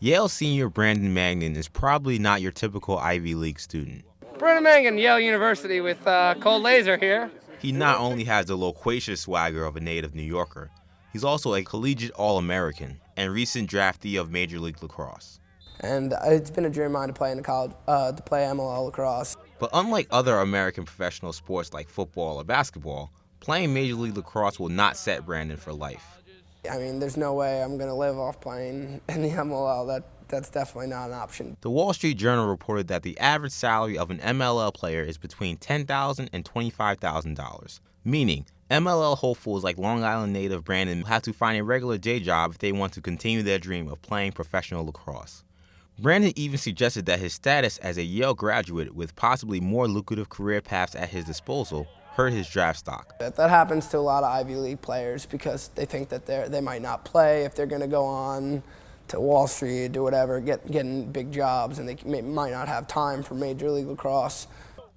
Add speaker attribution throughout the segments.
Speaker 1: Yale senior Brandon Mangan is probably not your typical Ivy League student.
Speaker 2: Brandon Mangan, Yale University with cold laser here.
Speaker 1: He not only has the loquacious swagger of a native New Yorker, he's also a collegiate All-American and recent draftee of Major League Lacrosse.
Speaker 3: And it's been a dream of mine to play in college, to play MLL lacrosse.
Speaker 1: But unlike other American professional sports like football or basketball, playing Major League Lacrosse will not set Brandon for life.
Speaker 3: I mean, there's no way I'm going to live off playing in the MLL. That's definitely not an option.
Speaker 1: The Wall Street Journal reported that the average salary of an MLL player is between $10,000 and $25,000, meaning MLL hopefuls like Long Island native Brandon have to find a regular day job if they want to continue their dream of playing professional lacrosse. Brandon even suggested that his status as a Yale graduate with possibly more lucrative career paths at his disposal hurt his draft stock.
Speaker 3: That happens to a lot of Ivy League players because they think that they might not play if they're going to go on to Wall Street or whatever, getting big jobs, and they might not have time for Major League Lacrosse.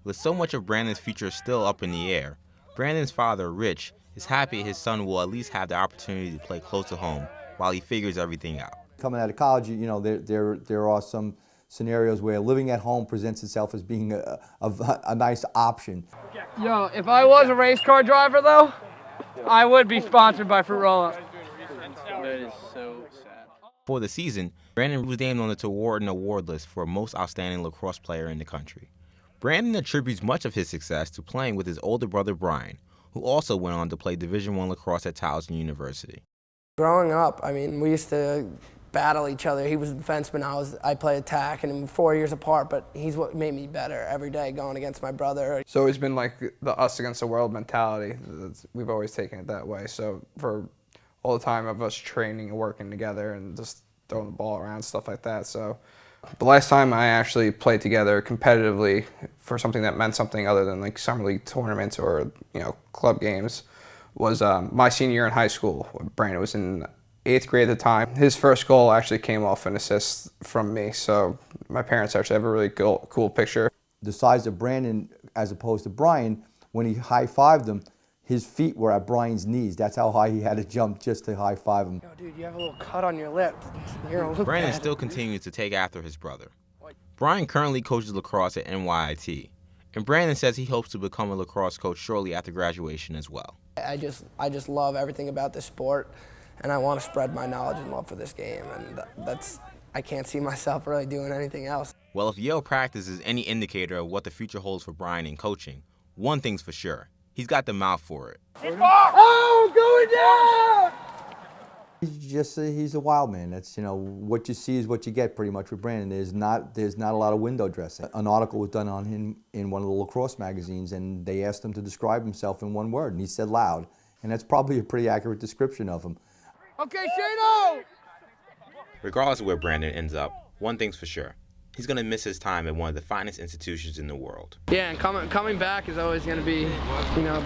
Speaker 1: With so much of Brandon's future still up in the air, Brandon's father, Rich, is happy his son will at least have the opportunity to play close to home while he figures everything out.
Speaker 4: Coming out of college, there are some scenarios where living at home presents itself as being a nice option.
Speaker 2: Yo, if I was a race car driver, though, I would be sponsored by Fruit Roll-Up.
Speaker 5: That is so sad.
Speaker 1: For the season, Brandon was named on the Tewaaraton award list for most outstanding lacrosse player in the country. Brandon attributes much of his success to playing with his older brother Brian, who also went on to play Division I lacrosse at Towson University.
Speaker 3: Growing up, I mean, we used to battle each other. He was a defenseman, I played attack, and 4 years apart, but he's what made me better every day going against my brother.
Speaker 6: It's always been like the us against the world mentality. We've always taken it that way. So for all the time of us training and working together and just throwing the ball around, stuff like that. So the last time I actually played together competitively for something that meant something other than like summer league tournaments or club games was my senior year in high school. Brandon was in 8th grade at the time. His first goal actually came off an assist from me, so my parents actually have a really cool picture.
Speaker 4: The size of Brandon as opposed to Brian, when he high-fived him, his feet were at Brian's knees. That's how high he had to jump just to high-five him.
Speaker 3: Yo, dude, you have a little cut on your lip. You're gonna look
Speaker 1: Brandon
Speaker 3: bad.
Speaker 1: still continues to take after his brother. Brian currently coaches lacrosse at NYIT, and Brandon says he hopes to become a lacrosse coach shortly after graduation as well.
Speaker 3: I just love everything about this sport, and I want to spread my knowledge and love for this game, and I can't see myself really doing anything else.
Speaker 1: Well, if Yale practice is any indicator of what the future holds for Brian in coaching, one thing's for sure. He's got the mouth for it.
Speaker 2: Oh, going down!
Speaker 4: He's a wild man. That's what you see is what you get pretty much with Brandon. There's not a lot of window dressing. An article was done on him in one of the lacrosse magazines, and they asked him to describe himself in one word, and he said loud. And that's probably a pretty accurate description of him.
Speaker 2: Okay, Shano!
Speaker 1: Regardless of where Brandon ends up, one thing's for sure. He's going to miss his time at one of the finest institutions in the world.
Speaker 2: Yeah, and coming back is always going to be,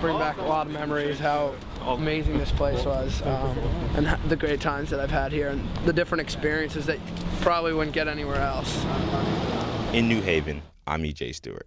Speaker 2: bring back a lot of memories, how amazing this place was, and the great times that I've had here, and the different experiences that you probably wouldn't get anywhere else.
Speaker 1: In New Haven, I'm E.J. Stewart.